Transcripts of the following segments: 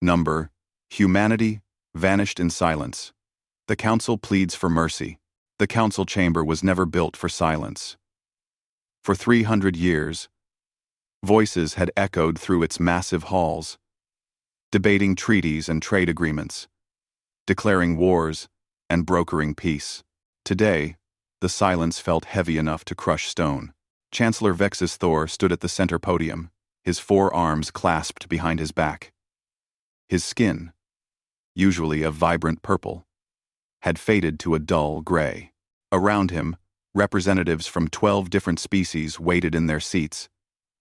Number: Humanity vanished in silence. The council pleads for mercy. The council chamber was never built for silence. For 300 years, voices had echoed through its massive halls, debating treaties and trade agreements, declaring wars and brokering peace. Today, the silence felt heavy enough to crush stone. Chancellor Vexus Thor stood at the center podium, his four arms clasped behind his back. His skin, usually a vibrant purple, had faded to a dull gray. Around him, representatives from 12 different species waited in their seats,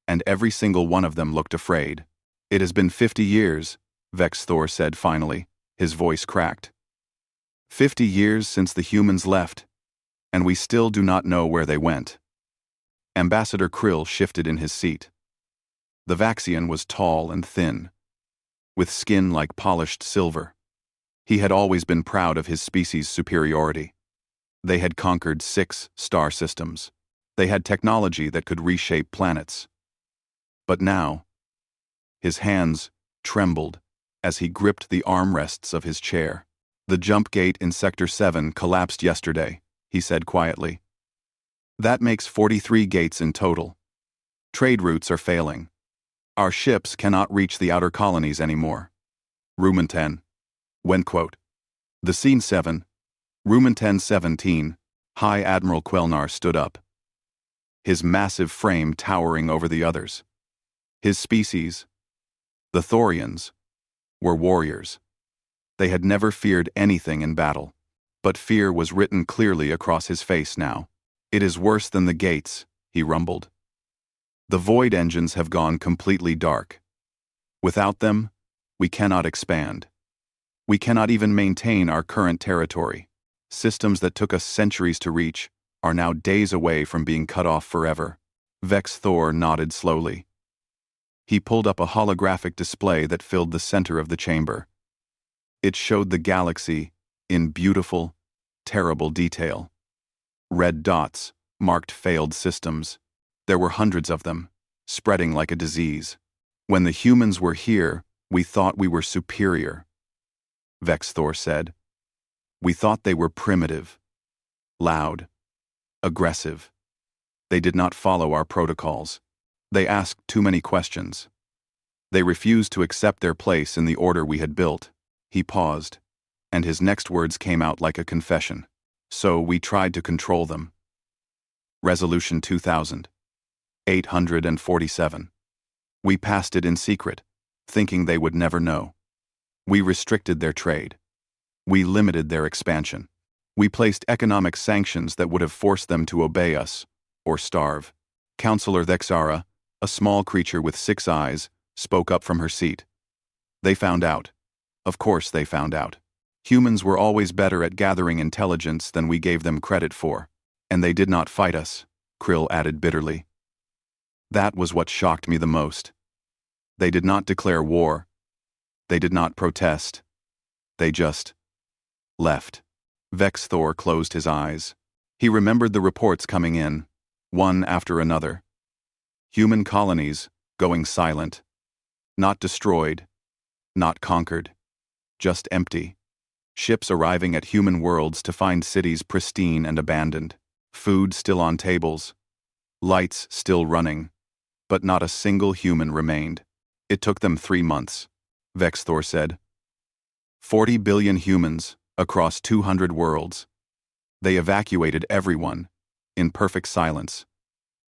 and every single one of them looked afraid. "It has been 50 years, Vex Thor said finally, his voice cracked. 50 years since the humans left, and we still do not know where they went." Ambassador Krill shifted in his seat. The Vaxian was tall and thin, with skin like polished silver. He had always been proud of his species' superiority. They had conquered 6 star systems. They had technology that could reshape planets. But now, his hands trembled as he gripped the armrests of his chair. "The jump gate in Sector 7 collapsed yesterday," he said quietly. "That makes 43 gates in total. Trade routes are failing. Our ships cannot reach the outer colonies anymore. Rumen 10. The Scene 7. Rumen 17. High Admiral Quelnar stood up, his massive frame towering over the others. His species, the Thorians, were warriors. They had never feared anything in battle, but fear was written clearly across his face now. "It is worse than the gates," he rumbled. "The void engines have gone completely dark. Without them, we cannot expand. We cannot even maintain our current territory. Systems that took us centuries to reach are now days away from being cut off forever." Vex Thor nodded slowly. He pulled up a holographic display that filled the center of the chamber. It showed the galaxy in beautiful, terrible detail. Red dots marked failed systems. There were hundreds of them, spreading like a disease. "When the humans were here, we thought we were superior," Vex Thor said. "We thought they were primitive, loud, aggressive. They did not follow our protocols. They asked too many questions. They refused to accept their place in the order we had built." He paused, and his next words came out like a confession. "So we tried to control them. Resolution 2847. We passed it in secret, thinking they would never know. We restricted their trade. We limited their expansion. We placed economic sanctions that would have forced them to obey us, or starve." Counselor Thexara, a small creature with 6 eyes, spoke up from her seat. "They found out. Of course they found out. Humans were always better at gathering intelligence than we gave them credit for. And they did not fight us," Krill added bitterly. "That was what shocked me the most. They did not declare war. They did not protest. They just left." Vex Thor closed his eyes. He remembered the reports coming in, one after another. Human colonies going silent. Not destroyed, not conquered, just empty. Ships arriving at human worlds to find cities pristine and abandoned. Food still on tables. Lights still running. But not a single human remained. "It took them 3 months," Vex Thor said. 40 billion humans across 200 worlds. They evacuated everyone, in perfect silence.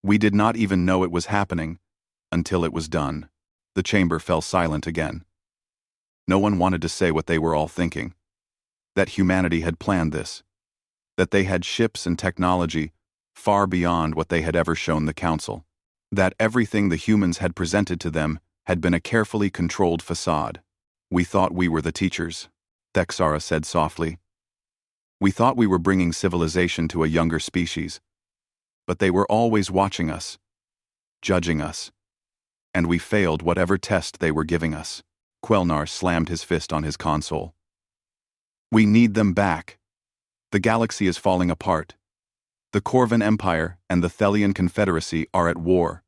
We did not even know it was happening until it was done. The chamber fell silent again. No one wanted to say what they were all thinking. That humanity had planned this. That they had ships and technology far beyond what they had ever shown the Council. That everything the humans had presented to them had been a carefully controlled facade. "We thought we were the teachers," Thexara said softly. "We thought we were bringing civilization to a younger species. But they were always watching us, judging us. And we failed whatever test they were giving us." Quelnar slammed his fist on his console. "We need them back. The galaxy is falling apart. The Corvan Empire and the Thelian Confederacy are at war.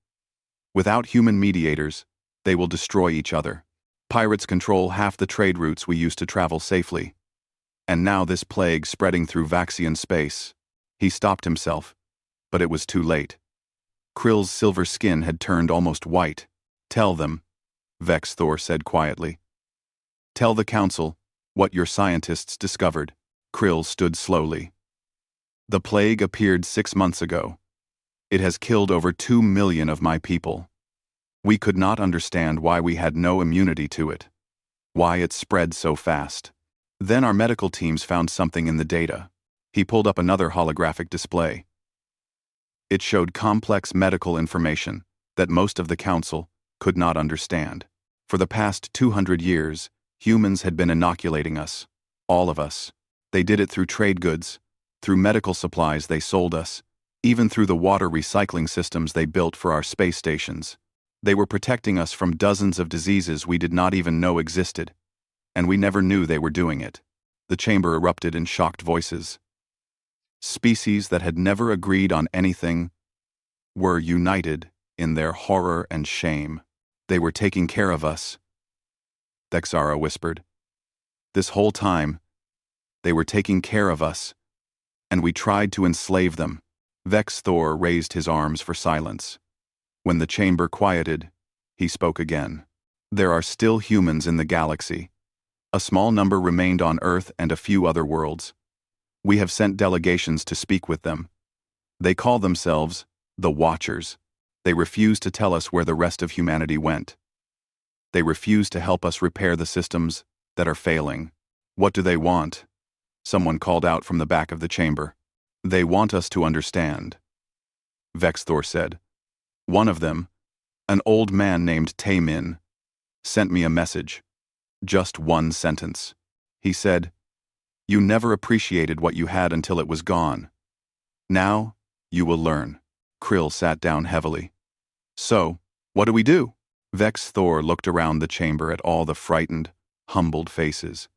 Without human mediators, they will destroy each other. Pirates control half the trade routes we used to travel safely. And now this plague spreading through Vaxian space. He stopped himself, but it was too late. Krill's silver skin had turned almost white. Tell them, Vex Thor said quietly. Tell the council what your scientists discovered. Krill stood slowly. The plague appeared 6 months ago. It has killed over 2 million of my people. We could not understand why we had no immunity to it, why it spread so fast. Then our medical teams found something in the data. He pulled up another holographic display. It showed complex medical information that most of the council could not understand. For the past 200 years, humans had been inoculating us, all of us. They did it through trade goods, through medical supplies they sold us, even through the water recycling systems they built for our space stations. They were protecting us from dozens of diseases we did not even know existed, and we never knew they were doing it. The chamber erupted in shocked voices. Species that had never agreed on anything were united in their horror and shame. They were taking care of us, Thexara whispered. This whole time, they were taking care of us, and we tried to enslave them. Vex Thor raised his arms for silence. When the chamber quieted, he spoke again. There are still humans in the galaxy. A small number remained on Earth and a few other worlds. We have sent delegations to speak with them. They call themselves the Watchers. They refuse to tell us where the rest of humanity went. They refuse to help us repair the systems that are failing. What do they want? Someone called out from the back of the chamber. They want us to understand, Vex Thor said. One of them, an old man named Taemin, sent me a message. Just one sentence. He said, "You never appreciated what you had until it was gone. Now, you will learn." Krill sat down heavily. So, what do we do? Vex Thor looked around the chamber at all the frightened, humbled faces.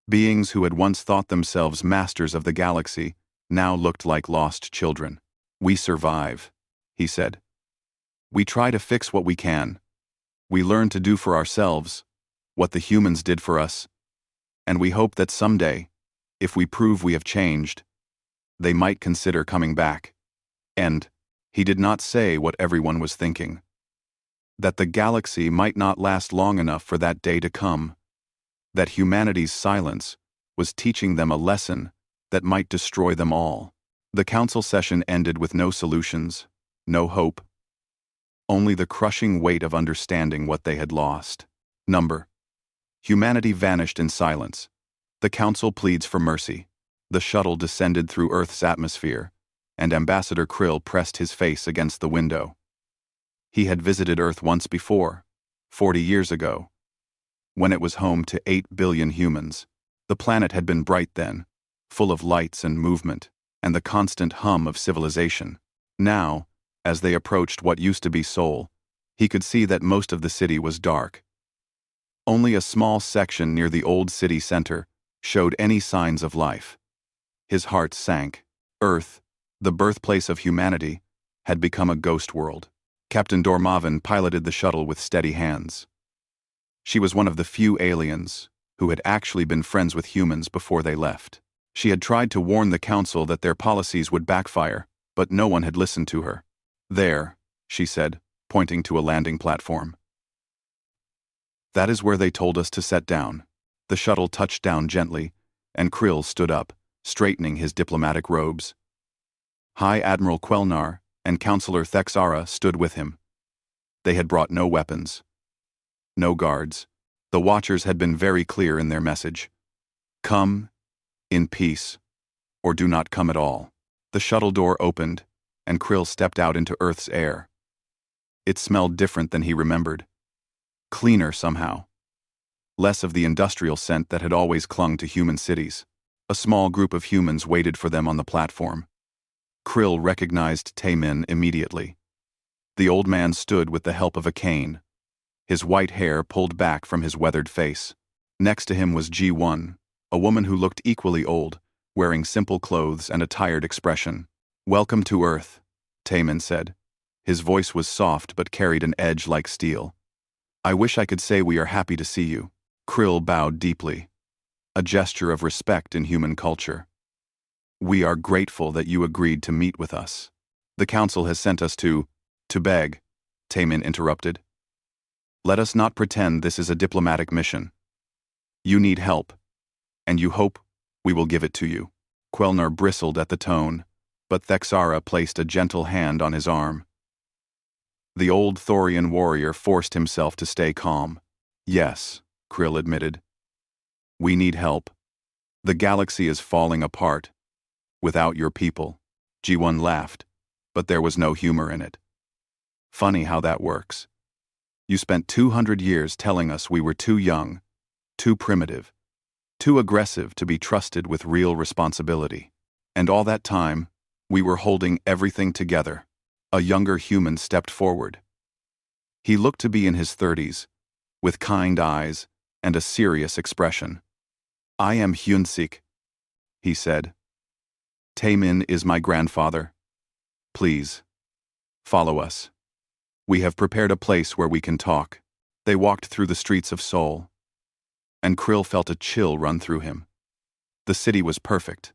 Beings who had once thought themselves masters of the galaxy now looked like lost children. We survive, he said. We try to fix what we can. We learn to do for ourselves what the humans did for us, and we hope that someday, if we prove we have changed, they might consider coming back. And he did not say what everyone was thinking. That the galaxy might not last long enough for that day to come. That humanity's silence was teaching them a lesson that might destroy them all. The council session ended with no solutions, no hope. Only the crushing weight of understanding what they had lost. Number. Humanity vanished in silence. The council pleads for mercy. The shuttle descended through Earth's atmosphere, and Ambassador Krill pressed his face against the window. He had visited Earth once before, 40 years ago, when it was home to 8 billion humans. The planet had been bright then, full of lights and movement, and the constant hum of civilization. Now, as they approached what used to be Seoul, he could see that most of the city was dark. Only a small section near the old city center showed any signs of life. His heart sank. Earth, the birthplace of humanity, had become a ghost world. Captain Dormaven piloted the shuttle with steady hands. She was one of the few aliens who had actually been friends with humans before they left. She had tried to warn the council that their policies would backfire, but no one had listened to her. There, she said, pointing to a landing platform. That is where they told us to set down. The shuttle touched down gently, and Krill stood up, straightening his diplomatic robes. High Admiral Quelnar and Counselor Thexara stood with him. They had brought no weapons. No guards. The Watchers had been very clear in their message. Come in peace, or do not come at all. The shuttle door opened, and Krill stepped out into Earth's air. It smelled different than he remembered. Cleaner somehow. Less of the industrial scent that had always clung to human cities. A small group of humans waited for them on the platform. Krill recognized Taemin immediately. The old man stood with the help of a cane, his white hair pulled back from his weathered face. Next to him was G1, a woman who looked equally old, wearing simple clothes and a tired expression. Welcome to Earth, Taemin said. His voice was soft but carried an edge like steel. I wish I could say we are happy to see you. Krill bowed deeply, a gesture of respect in human culture. We are grateful that you agreed to meet with us. The council has sent us to beg, Taemin interrupted. Let us not pretend this is a diplomatic mission. You need help, and you hope we will give it to you. Quelner bristled at the tone, but Thexara placed a gentle hand on his arm. The old Thorian warrior forced himself to stay calm. Yes, Krill admitted. We need help. The galaxy is falling apart. Without your people. G1 laughed, but there was no humor in it. Funny how that works. You spent 200 years telling us we were too young, too primitive, too aggressive to be trusted with real responsibility. And all that time, we were holding everything together. A younger human stepped forward. He looked to be in his 30s, with kind eyes and a serious expression. I am Hyunsik, he said. Taemin is my grandfather. Please, follow us. We have prepared a place where we can talk. They walked through the streets of Seoul, and Krill felt a chill run through him. The city was perfect.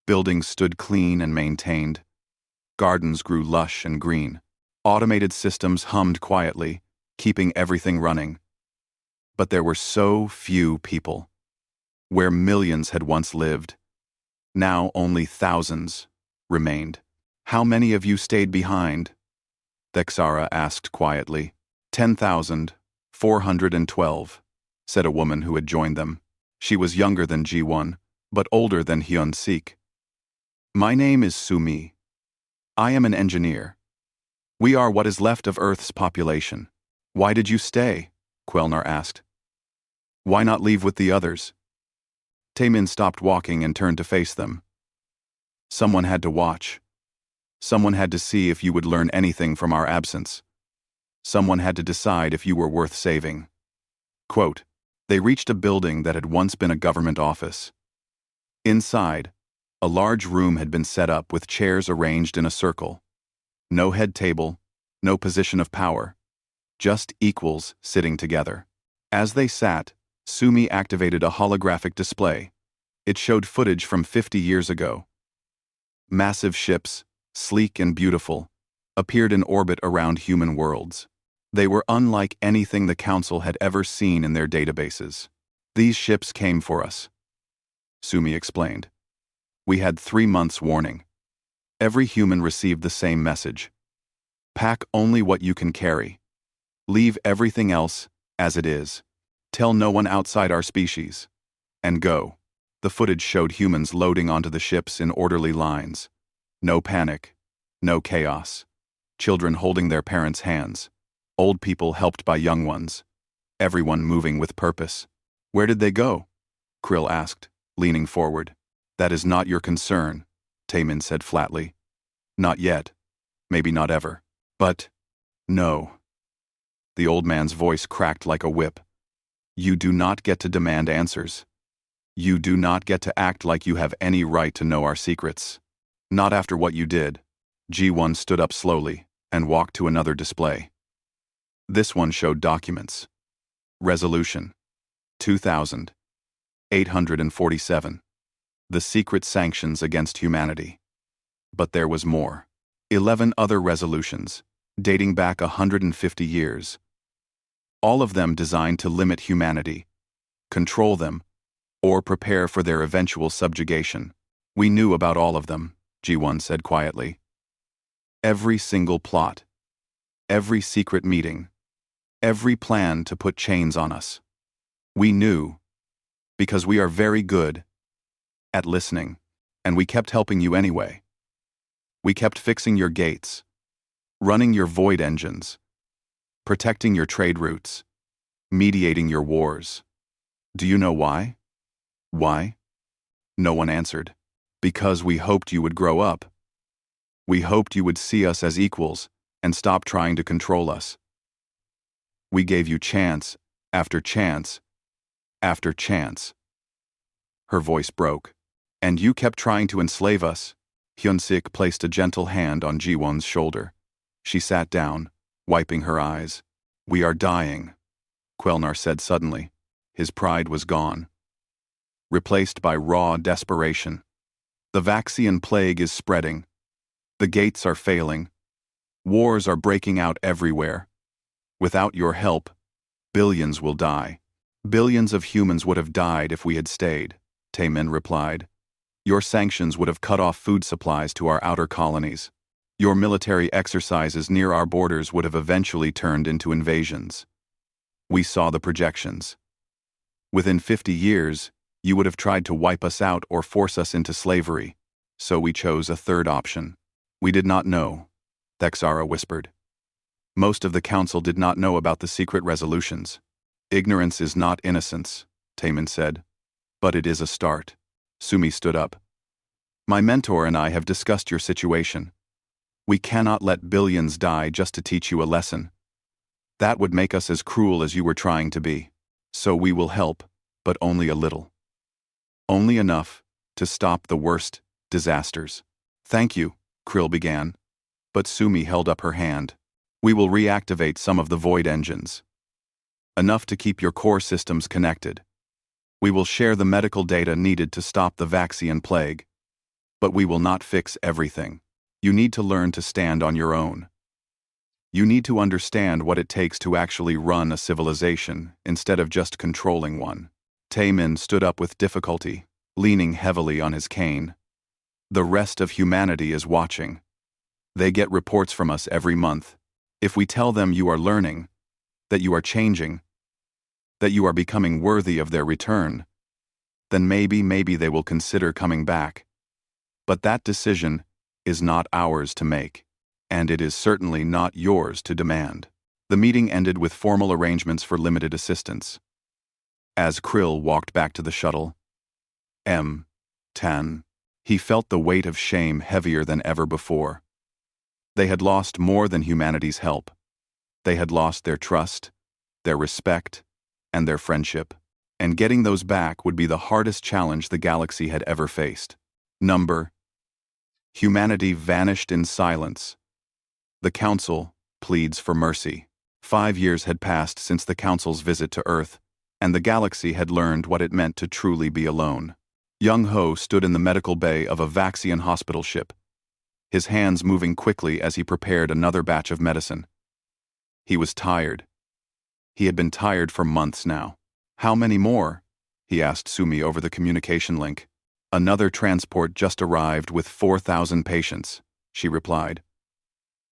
Buildings stood clean and maintained. Gardens grew lush and green. Automated systems hummed quietly, keeping everything running. But there were so few people. Where millions had once lived, now only thousands remained. How many of you stayed behind? Thexara asked quietly. 10,412, said a woman who had joined them. She was younger than G1, but older than Hyun-sik. My name is Sumi. I am an engineer. We are what is left of Earth's population. Why did you stay? Quelnar asked. Why not leave with the others? Taemin stopped walking and turned to face them. Someone had to watch. Someone had to see if you would learn anything from our absence. Someone had to decide if you were worth saving. Quote, they reached a building that had once been a government office. Inside, a large room had been set up with chairs arranged in a circle. No head table, no position of power, just equals sitting together. As they sat, Sumi activated a holographic display. It showed footage from 50 years ago. Massive ships, sleek and beautiful, appeared in orbit around human worlds. They were unlike anything the Council had ever seen in their databases. These ships came for us, Sumi explained. We had 3 months' warning. Every human received the same message. Pack only what you can carry. Leave everything else as it is. Tell no one outside our species. And go. The footage showed humans loading onto the ships in orderly lines. No panic. No chaos. Children holding their parents' hands. Old people helped by young ones. Everyone moving with purpose. Where did they go? Krill asked, leaning forward. That is not your concern, Taemin said flatly. Not yet. Maybe not ever. But, no. The old man's voice cracked like a whip. You do not get to demand answers. You do not get to act like you have any right to know our secrets. Not after what you did. G1 stood up slowly and walked to another display. This one showed documents. Resolution 2847. The secret sanctions against humanity. But there was more. 11 other resolutions, dating back 150 years. All of them designed to limit humanity, control them, or prepare for their eventual subjugation. We knew about all of them, G1 said quietly. Every single plot, every secret meeting, every plan to put chains on us. We knew, because we are very good at listening, and we kept helping you anyway. We kept fixing your gates, running your void engines, protecting your trade routes, mediating your wars. Do you know why? Why? No one answered. Because we hoped you would grow up. We hoped you would see us as equals and stop trying to control us. We gave you chance after chance after chance. Her voice broke. And you kept trying to enslave us. Hyunsik placed a gentle hand on Ji-won's shoulder. She sat down, wiping her eyes. We are dying, Quelnar said suddenly. His pride was gone, replaced by raw desperation. The Vaxian plague is spreading. The gates are failing. Wars are breaking out everywhere. Without your help, billions will die. Billions of humans would have died if we had stayed, Taemin replied. Your sanctions would have cut off food supplies to our outer colonies. Your military exercises near our borders would have eventually turned into invasions. We saw the projections. Within 50 years, you would have tried to wipe us out or force us into slavery, so we chose a third option. We did not know, Thexara whispered. Most of the council did not know about the secret resolutions. Ignorance is not innocence, Taemin said. But it is a start. Sumi stood up. My mentor and I have discussed your situation. We cannot let billions die just to teach you a lesson. That would make us as cruel as you were trying to be. So we will help, but only a little. Only enough to stop the worst disasters. Thank you, Krill began. But Sumi held up her hand. We will reactivate some of the void engines. Enough to keep your core systems connected. We will share the medical data needed to stop the Vaxian plague. But we will not fix everything. You need to learn to stand on your own. You need to understand what it takes to actually run a civilization instead of just controlling one. Taemin stood up with difficulty, leaning heavily on his cane. The rest of humanity is watching. They get reports from us every month. If we tell them you are learning, that you are changing, that you are becoming worthy of their return, then maybe they will consider coming back. But that decision is not ours to make, and it is certainly not yours to demand. The meeting ended with formal arrangements for limited assistance. As Krill walked back to the shuttle, Tan, he felt the weight of shame heavier than ever before. They had lost more than humanity's help. They had lost their trust, their respect, and their friendship, and getting those back would be the hardest challenge the galaxy had ever faced. Humanity vanished in silence. The Council pleads for mercy. 5 years had passed since the Council's visit to Earth, and the galaxy had learned what it meant to truly be alone. Young Ho stood in the medical bay of a Vaxian hospital ship, his hands moving quickly as he prepared another batch of medicine. He was tired. He had been tired for months now. How many more? He asked Sumi over the communication link. Another transport just arrived with 4,000 patients, she replied.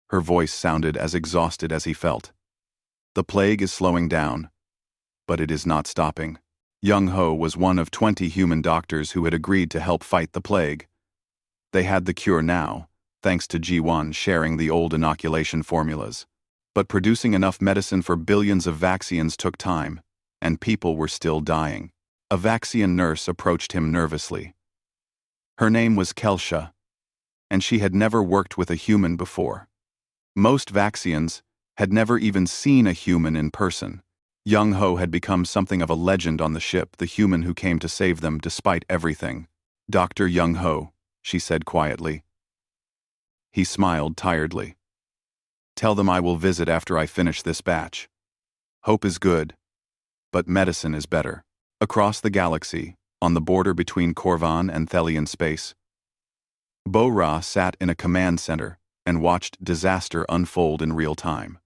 Her voice sounded as exhausted as he felt. The plague is slowing down, but it is not stopping. Young Ho was one of 20 human doctors who had agreed to help fight the plague. They had the cure now, thanks to G1 sharing the old inoculation formulas. But producing enough medicine for billions of Vaxians took time, and people were still dying. A Vaxian nurse approached him nervously. Her name was Kelsha, and she had never worked with a human before. Most Vaxians had never even seen a human in person. Young Ho had become something of a legend on the ship, the human who came to save them despite everything. Dr. Young Ho, she said quietly. He smiled tiredly. Tell them I will visit after I finish this batch. Hope is good, but medicine is better. Across the galaxy, on the border between Korvan and Thelian space, Bo-Ra sat in a command center and watched disaster unfold in real time.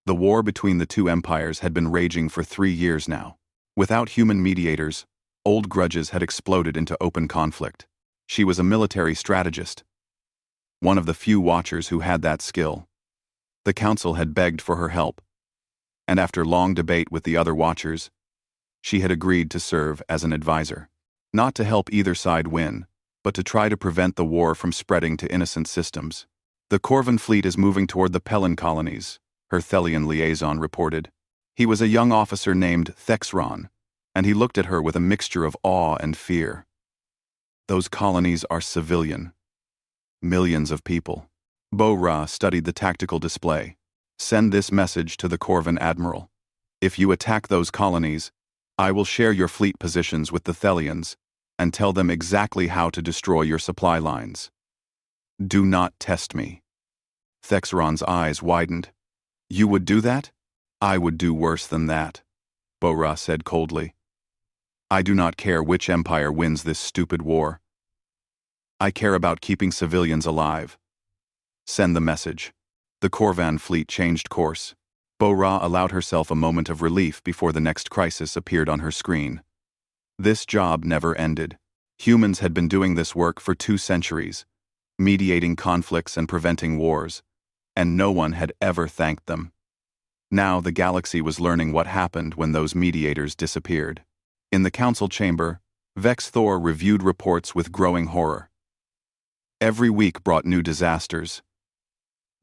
The war between the two empires had been raging for 3 years now. Without human mediators, old grudges had exploded into open conflict. She was a military strategist, one of the few watchers who had that skill. The council had begged for her help, and after long debate with the other watchers, she had agreed to serve as an advisor. Not to help either side win, but to try to prevent the war from spreading to innocent systems. The Korvan fleet is moving toward the Pelin colonies, her Thelian liaison reported. He was a young officer named Thexron, and he looked at her with a mixture of awe and fear. Those colonies are civilian. Millions of people. Bo-Ra studied the tactical display. Send this message to the Korvan admiral. If you attack those colonies, I will share your fleet positions with the Thelians and tell them exactly how to destroy your supply lines. Do not test me. Thexron's eyes widened. You would do that? I would do worse than that. Bo-Ra said coldly. I do not care which empire wins this stupid war. I care about keeping civilians alive. Send the message. The Corvan fleet changed course. Bo-Ra allowed herself a moment of relief before the next crisis appeared on her screen. This job never ended. Humans had been doing this work for 2 centuries, mediating conflicts and preventing wars, and no one had ever thanked them. Now the galaxy was learning what happened when those mediators disappeared. In the council chamber, Vex Thor reviewed reports with growing horror. Every week brought new disasters.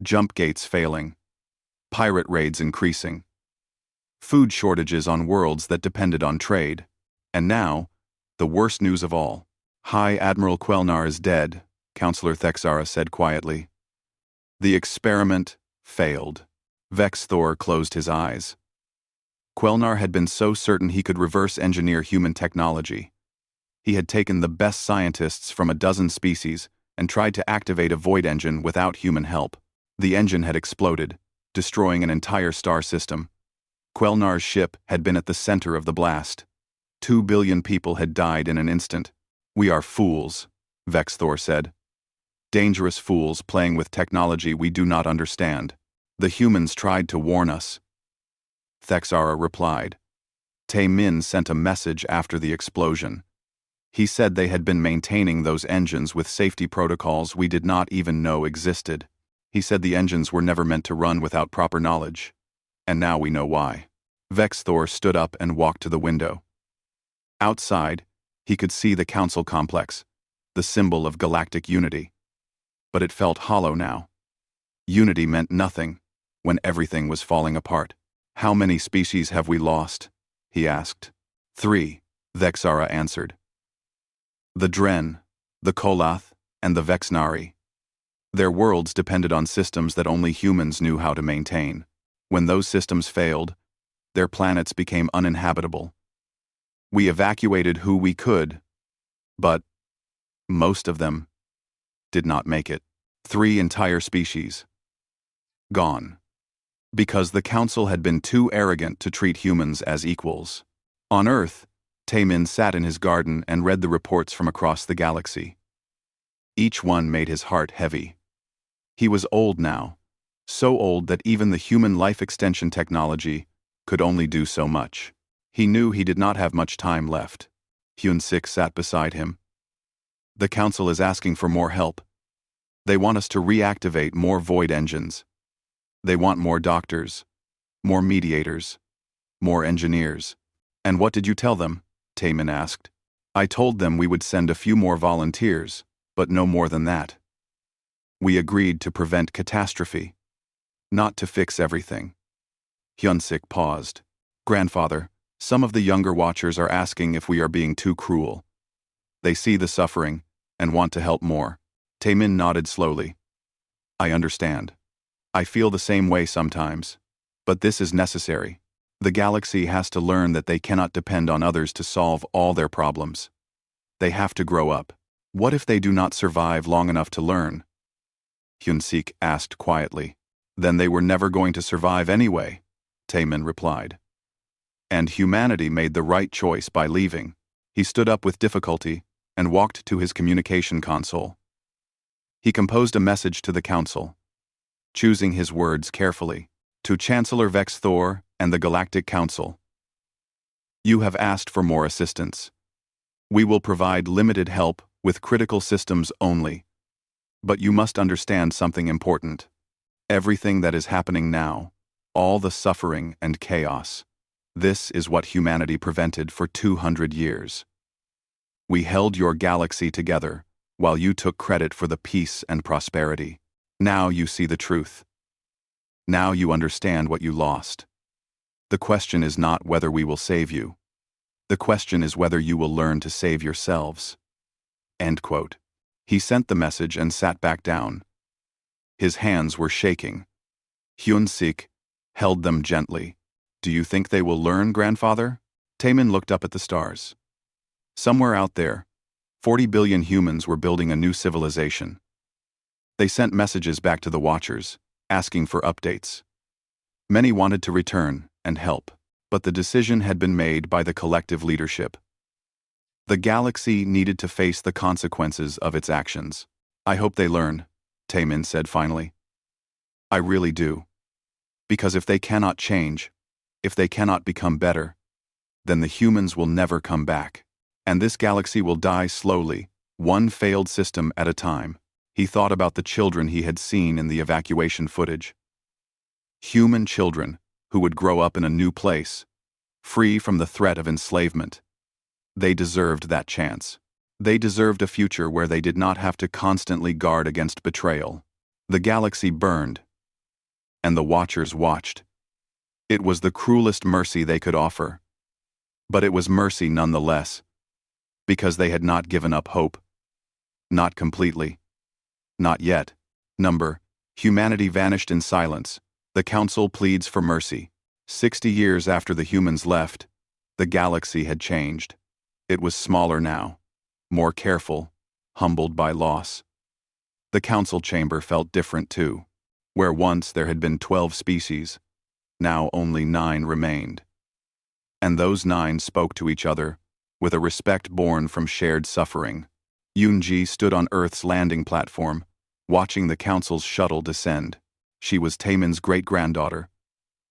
Jump gates failing. Pirate raids increasing. Food shortages on worlds that depended on trade. And now, the worst news of all. High Admiral Quelnar is dead, Counselor Thexara said quietly. The experiment failed. Vex Thor closed his eyes. Quelnar had been so certain he could reverse engineer human technology. He had taken the best scientists from a dozen species and tried to activate a void engine without human help. The engine had exploded, destroying an entire star system. Quelnar's ship had been at the center of the blast. 2 billion people had died in an instant. We are fools, Vex Thor said. Dangerous fools playing with technology we do not understand. The humans tried to warn us. Thexara replied. Tae-Min sent a message after the explosion. He said they had been maintaining those engines with safety protocols we did not even know existed. He said the engines were never meant to run without proper knowledge. And now we know why. Vex Thor stood up and walked to the window. Outside, he could see the council complex, the symbol of galactic unity. But it felt hollow now. Unity meant nothing when everything was falling apart. How many species have we lost? He asked. 3, Thexara answered. The Dren, the Kolath, and the Vexnari. Their worlds depended on systems that only humans knew how to maintain. When those systems failed, their planets became uninhabitable. We evacuated who we could, but most of them did not make it. 3 entire species. Gone. Because the Council had been too arrogant to treat humans as equals. On Earth, Tae-Min sat in his garden and read the reports from across the galaxy. Each one made his heart heavy. He was old now, so old that even the human life extension technology could only do so much. He knew he did not have much time left. Hyun-Sik sat beside him. The Council is asking for more help. They want us to reactivate more void engines. They want more doctors, more mediators, more engineers. And what did you tell them? Tae-Min asked. I told them we would send a few more volunteers, but no more than that. We agreed to prevent catastrophe, not to fix everything. Hyun-Sik paused. Grandfather, some of the younger watchers are asking if we are being too cruel. They see the suffering and want to help more. Tae-Min nodded slowly. I understand. I feel the same way sometimes. But this is necessary. The galaxy has to learn that they cannot depend on others to solve all their problems. They have to grow up. What if they do not survive long enough to learn? Hyun-Sik asked quietly. Then they were never going to survive anyway, Tae-Min replied. And humanity made the right choice by leaving. He stood up with difficulty and walked to his communication console. He composed a message to the Council, choosing his words carefully. To Chancellor Vex Thor and the Galactic Council. You have asked for more assistance. We will provide limited help with critical systems only. But you must understand something important. Everything that is happening now, all the suffering and chaos, this is what humanity prevented for 200 years. We held your galaxy together while you took credit for the peace and prosperity. Now you see the truth. Now you understand what you lost. The question is not whether we will save you. The question is whether you will learn to save yourselves. End quote. He sent the message and sat back down. His hands were shaking. Hyun-Sik held them gently. Do you think they will learn, grandfather? Tae-Min looked up at the stars. Somewhere out there, 40 billion humans were building a new civilization. They sent messages back to the Watchers, asking for updates. Many wanted to return and help. But the decision had been made by the collective leadership. The galaxy needed to face the consequences of its actions. "I hope they learn," Taemin said finally. "I really do. Because if they cannot change, if they cannot become better, then the humans will never come back. And this galaxy will die slowly, one failed system at a time." He thought about the children he had seen in the evacuation footage. Human children who would grow up in a new place, free from the threat of enslavement. They deserved that chance. They deserved a future where they did not have to constantly guard against betrayal. The galaxy burned, and the Watchers watched. It was the cruelest mercy they could offer. But it was mercy nonetheless, because they had not given up hope. Not completely. Not yet. Humanity vanished in silence. The Council pleads for mercy. 60 years after the humans left, the galaxy had changed. It was smaller now, more careful, humbled by loss. The council chamber felt different too. Where once there had been 12 species, now only 9 remained. And those 9 spoke to each other, with a respect born from shared suffering. Yoonji stood on Earth's landing platform, watching the council's shuttle descend. She was Taemin's great-granddaughter,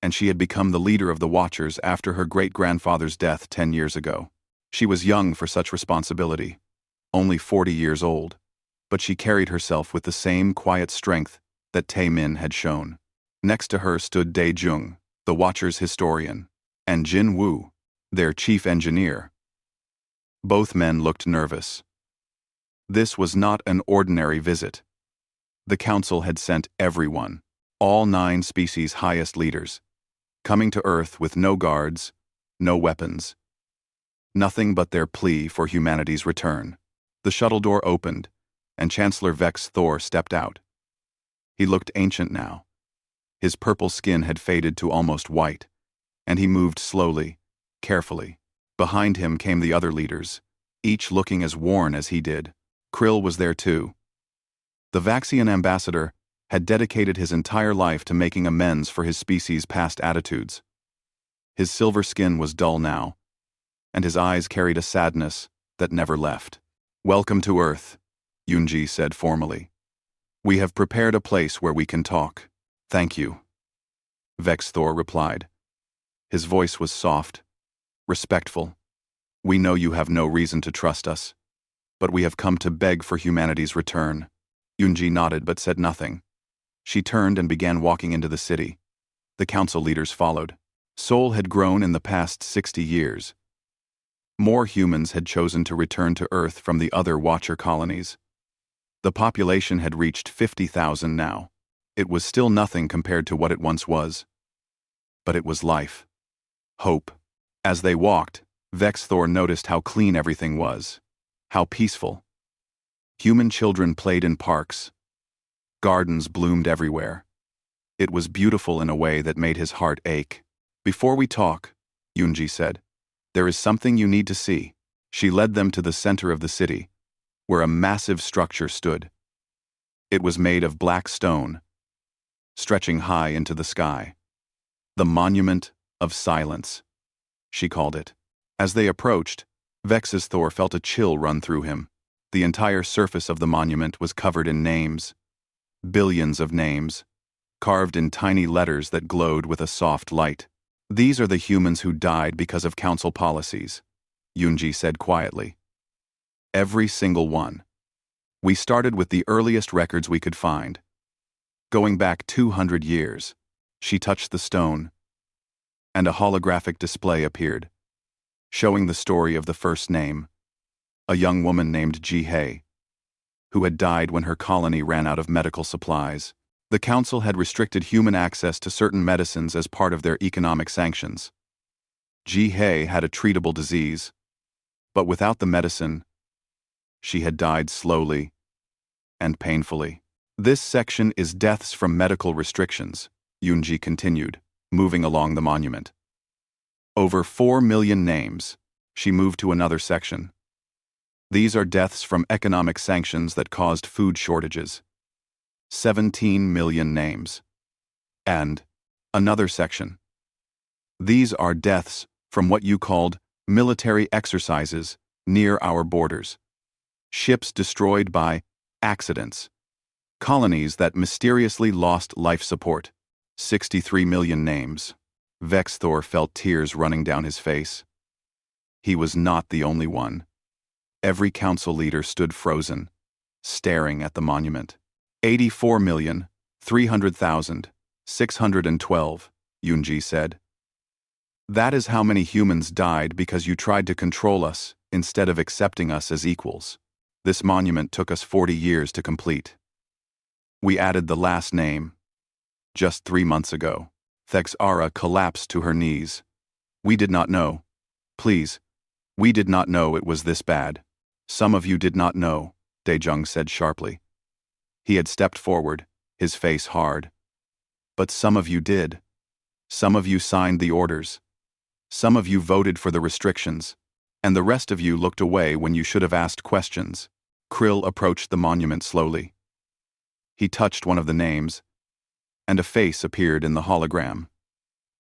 and she had become the leader of the Watchers after her great-grandfather's death 10 years ago. She was young for such responsibility, only 40 years old, but she carried herself with the same quiet strength that Taemin had shown. Next to her stood Dae-jung, the Watchers' historian, and Jin Woo, their chief engineer. Both men looked nervous. This was not an ordinary visit. The council had sent everyone, all 9 species' highest leaders, coming to Earth with no guards, no weapons. Nothing but their plea for humanity's return. The shuttle door opened, and Chancellor Vex Thor stepped out. He looked ancient now. His purple skin had faded to almost white, and he moved slowly, carefully. Behind him came the other leaders, each looking as worn as he did. Krill was there too. The Vaxian ambassador had dedicated his entire life to making amends for his species' past attitudes. His silver skin was dull now, and his eyes carried a sadness that never left. "Welcome to Earth," Yoonji said formally. "We have prepared a place where we can talk." "Thank you," Vex Thor replied. His voice was soft, respectful. "We know you have no reason to trust us, but we have come to beg for humanity's return." Yoonji nodded but said nothing. She turned and began walking into the city. The council leaders followed. Seoul had grown in the past 60 years. More humans had chosen to return to Earth from the other Watcher colonies. The population had reached 50,000 now. It was still nothing compared to what it once was. But it was life. Hope. As they walked, Vex Thor noticed how clean everything was. How peaceful. Human children played in parks. Gardens bloomed everywhere. It was beautiful in a way that made his heart ache. "Before we talk," Yoonji said, "there is something you need to see." She led them to the center of the city, where a massive structure stood. It was made of black stone, stretching high into the sky. The Monument of Silence, she called it. As they approached, Vex's Thor felt a chill run through him. The entire surface of the monument was covered in names. Billions of names, carved in tiny letters that glowed with a soft light. "These are the humans who died because of council policies," Yoonji said quietly. "Every single one. We started with the earliest records we could find. Going back 200 years, she touched the stone, and a holographic display appeared, showing the story of the first name, a young woman named Ji-hye, who had died when her colony ran out of medical supplies. The council had restricted human access to certain medicines as part of their economic sanctions. Ji-hye had a treatable disease, but without the medicine, she had died slowly and painfully. "This section is deaths from medical restrictions," Yoonji continued, moving along the monument. "Over 4 million names." She moved to another section. "These are deaths from economic sanctions that caused food shortages. 17 million names." And another section. These are deaths from what you called military exercises near our borders. Ships destroyed by accidents. Colonies that mysteriously lost life support. 63 million names. Vexthor felt tears running down his face. He was not the only one. Every council leader stood frozen, staring at the monument. 84,300,612, Yunji said. That is how many humans died because you tried to control us instead of accepting us as equals. This monument took us 40 years to complete. We added the last name. Just 3 months ago. Thexara collapsed to her knees. We did not know. Please, we did not know it was this bad. Some of you did not know, Daejung said sharply. He had stepped forward, his face hard. But some of you did. Some of you signed the orders. Some of you voted for the restrictions. And the rest of you looked away when you should have asked questions. Krill approached the monument slowly. He touched one of the names, and a face appeared in the hologram.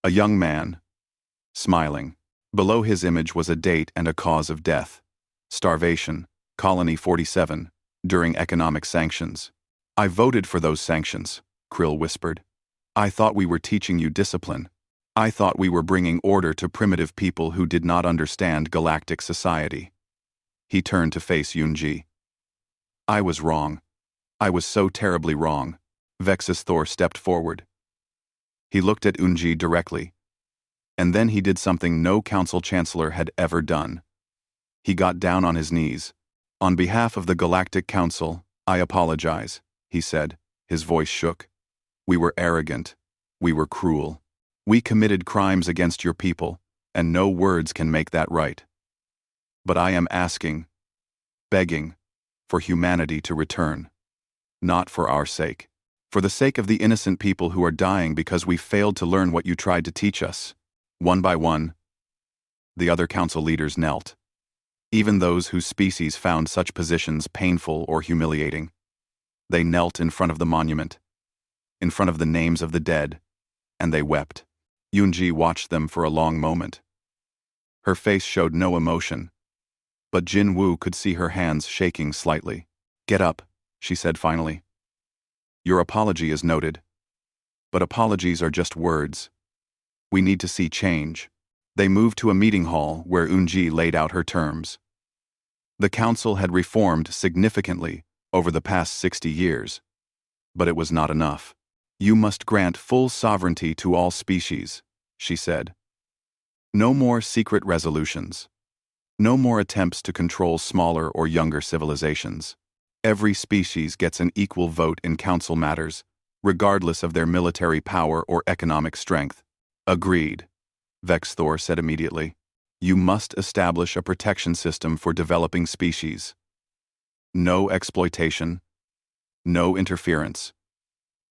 A young man, smiling. Below his image was a date and a cause of death. Starvation, Colony 47, during economic sanctions. I voted for those sanctions, Krill whispered. I thought we were teaching you discipline. I thought we were bringing order to primitive people who did not understand galactic society. He turned to face Yunji. I was wrong. I was so terribly wrong. Vexthor stepped forward. He looked at Unji directly. And then he did something no council chancellor had ever done. He got down on his knees. On behalf of the Galactic Council, I apologize, he said. His voice shook. We were arrogant. We were cruel. We committed crimes against your people, and no words can make that right. But I am asking, begging, for humanity to return. Not for our sake. For the sake of the innocent people who are dying because we failed to learn what you tried to teach us. One by one, the other council leaders knelt. Even those whose species found such positions painful or humiliating. They knelt in front of the monument, in front of the names of the dead, and they wept. Yunji watched them for a long moment. Her face showed no emotion, but Jin Woo could see her hands shaking slightly. Get up, she said finally. Your apology is noted. But apologies are just words. We need to see change. They moved to a meeting hall where Unji laid out her terms. The council had reformed significantly over the past 60 years. But it was not enough. You must grant full sovereignty to all species, she said. No more secret resolutions. No more attempts to control smaller or younger civilizations. Every species gets an equal vote in council matters, regardless of their military power or economic strength. Agreed, Vexthor said immediately. You must establish a protection system for developing species. No exploitation. No interference.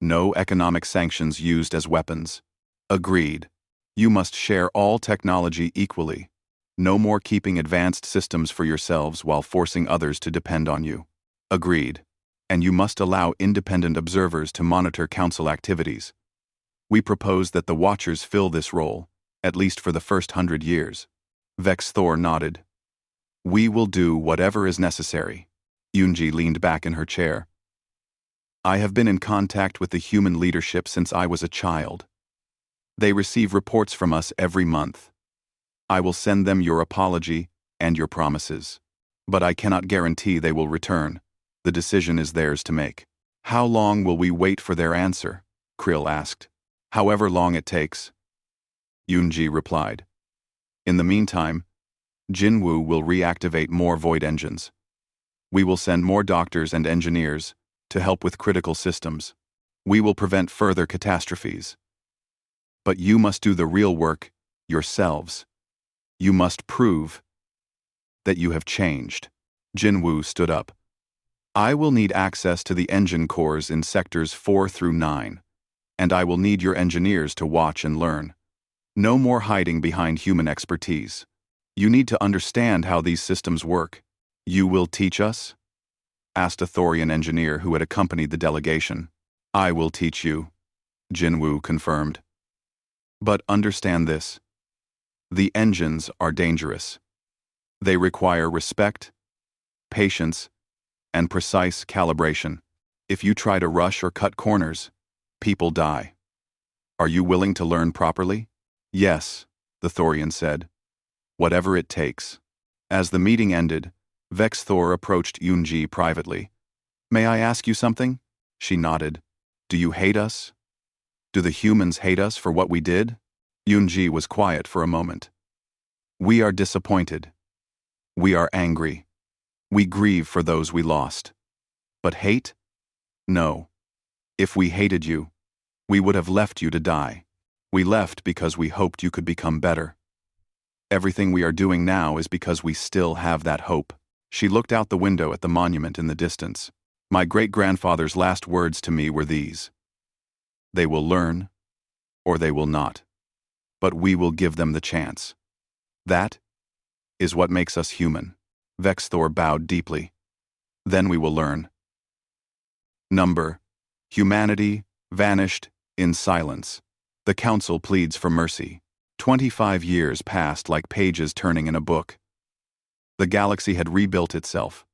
No economic sanctions used as weapons. Agreed. You must share all technology equally. No more keeping advanced systems for yourselves while forcing others to depend on you. Agreed. And you must allow independent observers to monitor council activities. We propose that the Watchers fill this role, at least for the first 100 years. Vexthor nodded. We will do whatever is necessary. Yunji leaned back in her chair. I have been in contact with the human leadership since I was a child. They receive reports from us every month. I will send them your apology and your promises. But I cannot guarantee they will return. The decision is theirs to make. How long will we wait for their answer? Krill asked. However long it takes. Yunji replied. In the meantime, Jinwoo will reactivate more void engines. We will send more doctors and engineers to help with critical systems. We will prevent further catastrophes. But you must do the real work yourselves. You must prove that you have changed. Jinwoo stood up. I will need access to the engine cores in sectors 4 through 9, and I will need your engineers to watch and learn. No more hiding behind human expertise. You need to understand how these systems work. You will teach us? Asked a Thorian engineer who had accompanied the delegation. I will teach you, Jinwoo confirmed. But understand this, The engines are dangerous. They require respect, patience, and precise calibration. If you try to rush or cut corners, people die. Are you willing to learn properly? Yes, the Thorian said. Whatever it takes. As the meeting ended, Vex Thor approached Yunji privately. May I ask you something? She nodded. Do you hate us? Do the humans hate us for what we did? Yunji was quiet for a moment. We are disappointed. We are angry. We grieve for those we lost. But hate? No. If we hated you, we would have left you to die. We left because we hoped you could become better. Everything we are doing now is because we still have that hope. She looked out the window at the monument in the distance. My great-grandfather's last words to me were these. They will learn, or they will not. But we will give them the chance. That is what makes us human. Vex Thor bowed deeply. Then we will learn. Number: Humanity vanished in silence. The council pleads for mercy. 25 years passed like pages turning in a book. The galaxy had rebuilt itself,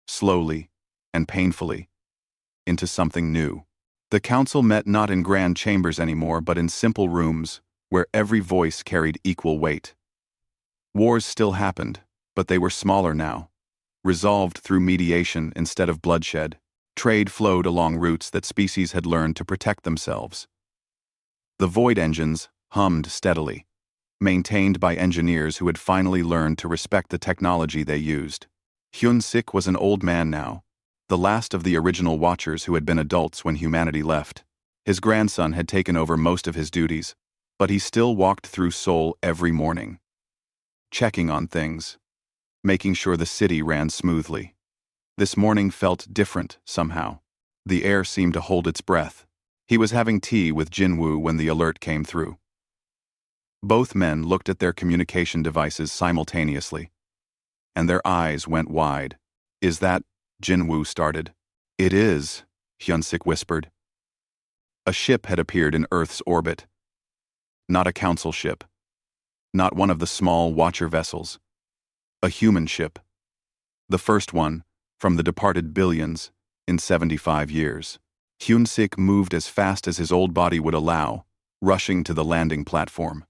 slowly and painfully, into something new. The council met not in grand chambers anymore, but in simple rooms where every voice carried equal weight. Wars still happened, but they were smaller now, resolved through mediation instead of bloodshed. Trade flowed along routes that species had learned to protect themselves. The void engines hummed steadily, maintained by engineers who had finally learned to respect the technology they used. Hyun-sik was an old man now, the last of the original Watchers who had been adults when humanity left. His grandson had taken over most of his duties, but he still walked through Seoul every morning, checking on things, making sure the city ran smoothly. This morning felt different somehow. The air seemed to hold its breath. He was having tea with Jinwoo when the alert came through. Both men looked at their communication devices simultaneously, and their eyes went wide. Is that? Jinwoo started. It is, Hyun-sik whispered. A ship had appeared in Earth's orbit. Not a council ship. Not one of the small Watcher vessels. A human ship. The first one, from the departed billions, in 75 years. Hyun-sik moved as fast as his old body would allow, rushing to the landing platform.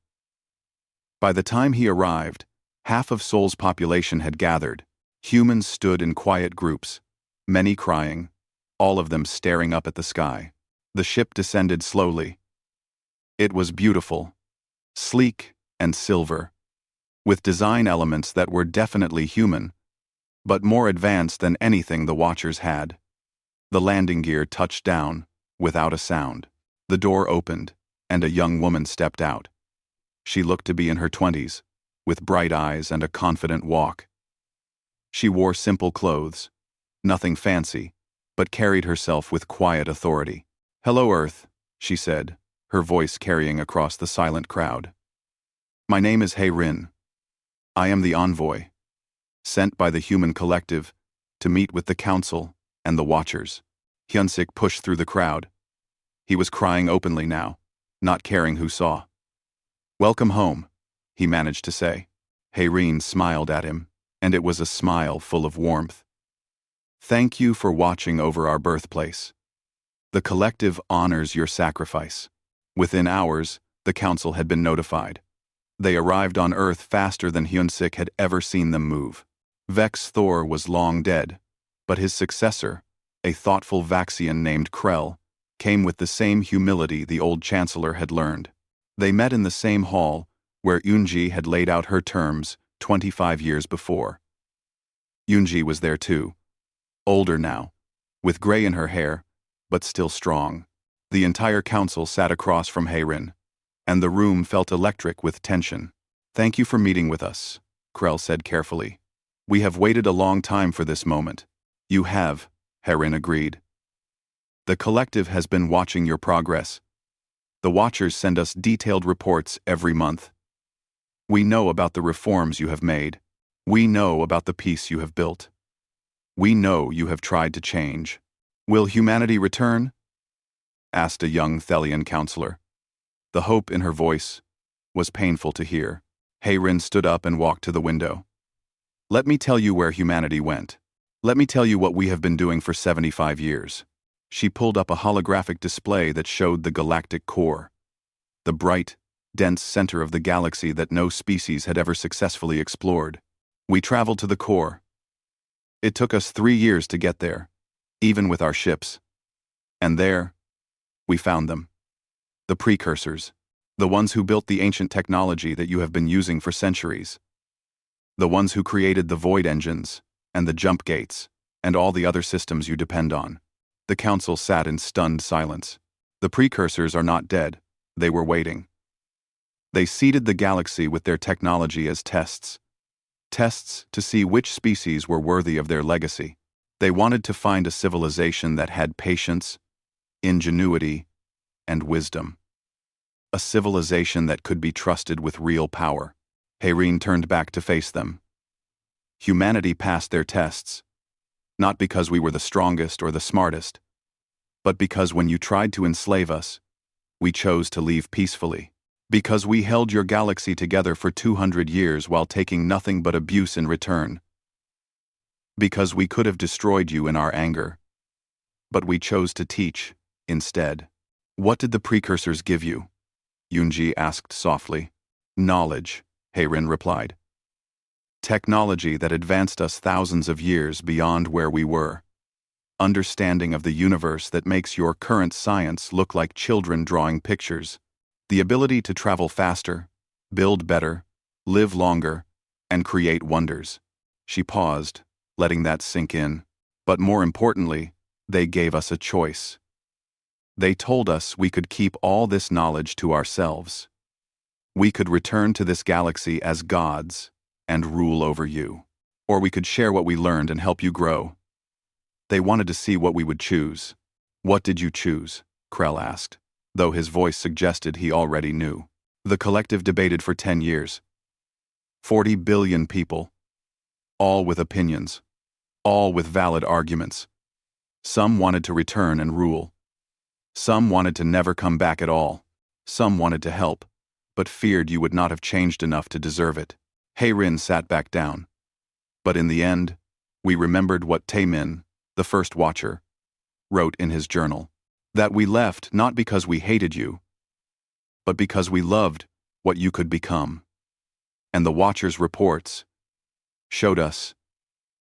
By the time he arrived, half of Seoul's population had gathered. Humans stood in quiet groups, many crying, all of them staring up at the sky. The ship descended slowly. It was beautiful, sleek and silver, with design elements that were definitely human, but more advanced than anything the Watchers had. The landing gear touched down, without a sound. The door opened, and a young woman stepped out. She looked to be in her 20s, with bright eyes and a confident walk. She wore simple clothes, nothing fancy, but carried herself with quiet authority. Hello, Earth, she said, her voice carrying across the silent crowd. My name is Hae-rin. I am the envoy, sent by the human collective to meet with the council and the Watchers. Hyun-sik pushed through the crowd. He was crying openly now, not caring who saw. Welcome home, he managed to say. Hae-rin smiled at him, and it was a smile full of warmth. Thank you for watching over our birthplace. The collective honors your sacrifice. Within hours, the council had been notified. They arrived on Earth faster than Hyun-sik had ever seen them move. Vex Thor was long dead, but his successor, a thoughtful Vaxian named Krell, came with the same humility the old chancellor had learned. They met in the same hall where Yunji had laid out her terms 25 years before. Yunji was there too, older now, with gray in her hair, but still strong. The entire council sat across from Hae-rin, and the room felt electric with tension. Thank you for meeting with us, Krell said carefully. We have waited a long time for this moment. You have, Hae-rin agreed. The collective has been watching your progress. The Watchers send us detailed reports every month. We know about the reforms you have made. We know about the peace you have built. We know you have tried to change. Will humanity return? Asked a young Thelian counselor. The hope in her voice was painful to hear. Hayrin stood up and walked to the window. Let me tell you where humanity went. Let me tell you what we have been doing for 75 years. She pulled up a holographic display that showed the galactic core, the bright, dense center of the galaxy that no species had ever successfully explored. We traveled to the core. It took us 3 years to get there, even with our ships. And there, we found them. The precursors, the ones who built the ancient technology that you have been using for centuries. The ones who created the void engines, and the jump gates, and all the other systems you depend on. The council sat in stunned silence. The precursors are not dead, they were waiting. They seeded the galaxy with their technology as tests. Tests to see which species were worthy of their legacy. They wanted to find a civilization that had patience, ingenuity, and wisdom. A civilization that could be trusted with real power. Hayrin turned back to face them. Humanity passed their tests, not because we were the strongest or the smartest, but because when you tried to enslave us, we chose to leave peacefully. Because we held your galaxy together for 200 years while taking nothing but abuse in return. Because we could have destroyed you in our anger, but we chose to teach instead. What did the precursors give you? Yunji asked softly. Knowledge, Hayrin replied. Technology that advanced us thousands of years beyond where we were. Understanding of the universe that makes your current science look like children drawing pictures. The ability to travel faster, build better, live longer, and create wonders. She paused, letting that sink in. But more importantly, they gave us a choice. They told us we could keep all this knowledge to ourselves. We could return to this galaxy as gods and rule over you. Or we could share what we learned and help you grow. They wanted to see what we would choose. What did you choose? Krell asked, though his voice suggested he already knew. The collective debated for 10 years. 40 billion people. All with opinions. All with valid arguments. Some wanted to return and rule. Some wanted to never come back at all. Some wanted to help, but feared you would not have changed enough to deserve it. Hayrin sat back down. But in the end, we remembered what Taemin, the first watcher, wrote in his journal. That we left not because we hated you, but because we loved what you could become. And the Watcher's reports showed us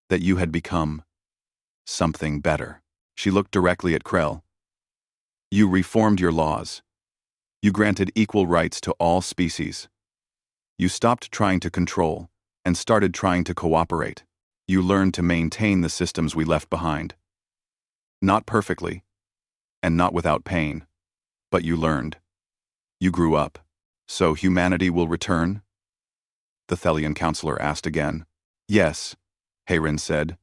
that you had become something better. She looked directly at Krell. You reformed your laws. You granted equal rights to all species. You stopped trying to control and started trying to cooperate. You learned to maintain the systems we left behind. Not perfectly, and not without pain, but you learned. You grew up. So humanity will return? The Thelian counselor asked again. Yes, Hayrin said,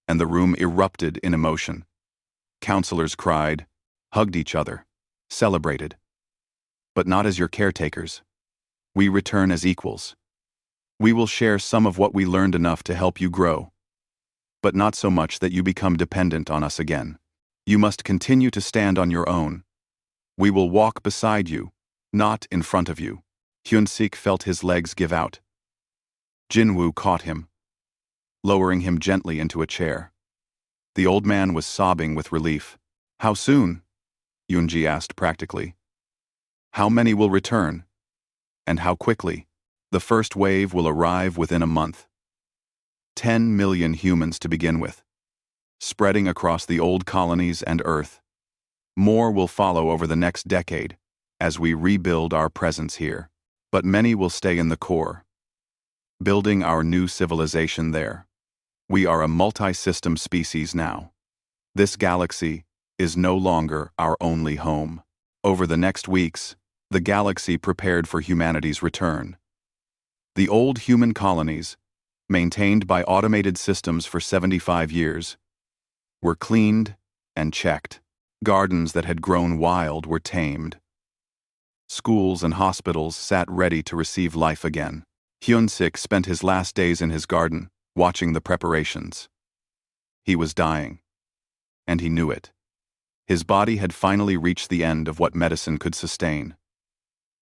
and the room erupted in emotion. Counselors cried, hugged each other, celebrated. But not as your caretakers. We return as equals. We will share some of what we learned enough to help you grow, but not so much that you become dependent on us again. You must continue to stand on your own. We will walk beside you, not in front of you. Hyun-sik felt his legs give out. Jinwoo caught him, lowering him gently into a chair. The old man was sobbing with relief. How soon? Yunji asked practically. How many will return? And how quickly? The first wave will arrive within a month. 10 million humans to begin with, spreading across the old colonies and Earth. More will follow over the next decade as we rebuild our presence here. But many will stay in the core, building our new civilization there. We are a multi-system species now. This galaxy is no longer our only home. Over the next weeks, the galaxy prepared for humanity's return. The old human colonies, maintained by automated systems for 75 years, were cleaned and checked. Gardens that had grown wild were tamed. Schools and hospitals sat ready to receive life again. Hyun-sik spent his last days in his garden, watching the preparations. He was dying, and he knew it. His body had finally reached the end of what medicine could sustain.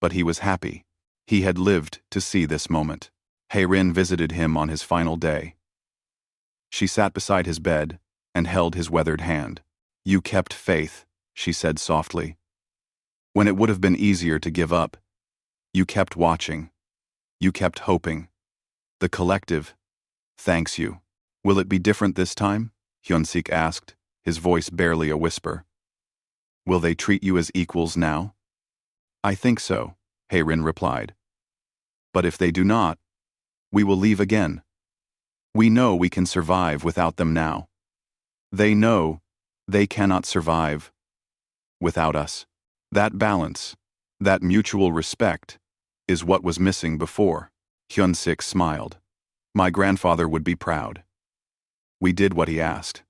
But he was happy. He had lived to see this moment. Heirin visited him on his final day. She sat beside his bed and held his weathered hand. "You kept faith," she said softly. "When it would have been easier to give up, you kept watching. You kept hoping. The collective thanks you." "Will it be different this time?" Hyun-sik asked, his voice barely a whisper. "Will they treat you as equals now?" "I think so," Heirin replied. "But if they do not, we will leave again. We know we can survive without them now. They know they cannot survive without us. That balance, that mutual respect, is what was missing before." Hyun-sik smiled. "My grandfather would be proud. We did what he asked.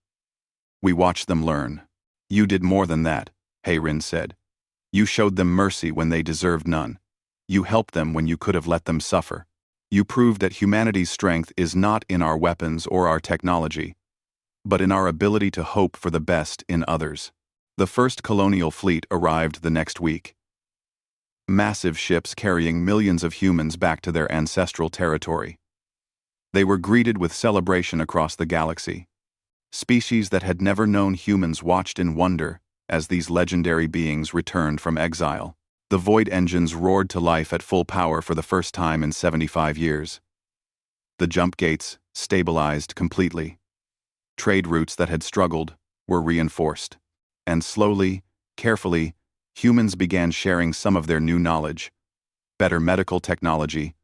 We watched them learn." "You did more than that," Heirin said. "You showed them mercy when they deserved none. You helped them when you could have let them suffer. You proved that humanity's strength is not in our weapons or our technology, but in our ability to hope for the best in others." The first colonial fleet arrived the next week. Massive ships carrying millions of humans back to their ancestral territory. They were greeted with celebration across the galaxy. Species that had never known humans watched in wonder as these legendary beings returned from exile. The void engines roared to life at full power for the first time in 75 years. The jump gates stabilized completely. Trade routes that had struggled were reinforced. And slowly, carefully, humans began sharing some of their new knowledge. Better medical technology,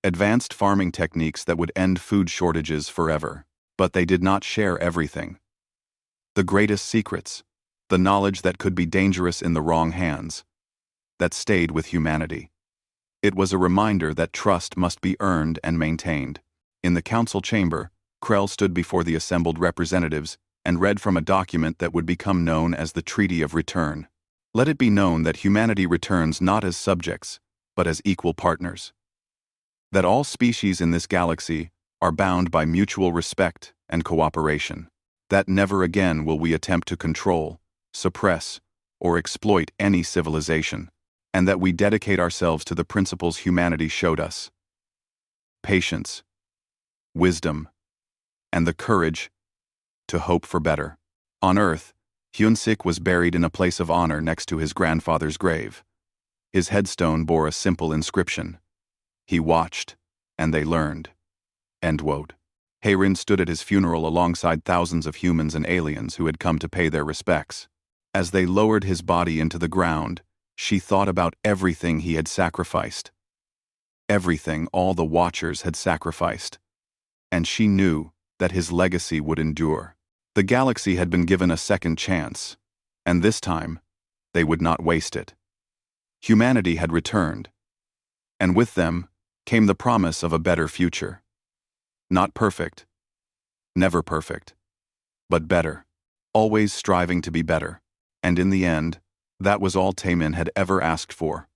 advanced farming techniques that would end food shortages forever. But they did not share everything. The greatest secrets, the knowledge that could be dangerous in the wrong hands, that stayed with humanity. It was a reminder that trust must be earned and maintained. In the council chamber, Krell stood before the assembled representatives and read from a document that would become known as the Treaty of Return. "Let it be known that humanity returns not as subjects, but as equal partners. That all species in this galaxy are bound by mutual respect and cooperation. That never again will we attempt to control, suppress, or exploit any civilization, and that we dedicate ourselves to the principles humanity showed us: patience, wisdom, and the courage to hope for better." On Earth, Hyun-sik was buried in a place of honor next to his grandfather's grave. His headstone bore a simple inscription: "He watched, and they learned." End quote. Heirin stood at his funeral alongside thousands of humans and aliens who had come to pay their respects. As they lowered his body into the ground, she thought about everything he had sacrificed. Everything all the Watchers had sacrificed. And she knew that his legacy would endure. The galaxy had been given a second chance, and this time, they would not waste it. Humanity had returned, and with them came the promise of a better future. Not perfect, never perfect, but better, always striving to be better. And in the end, that was all Taemin had ever asked for.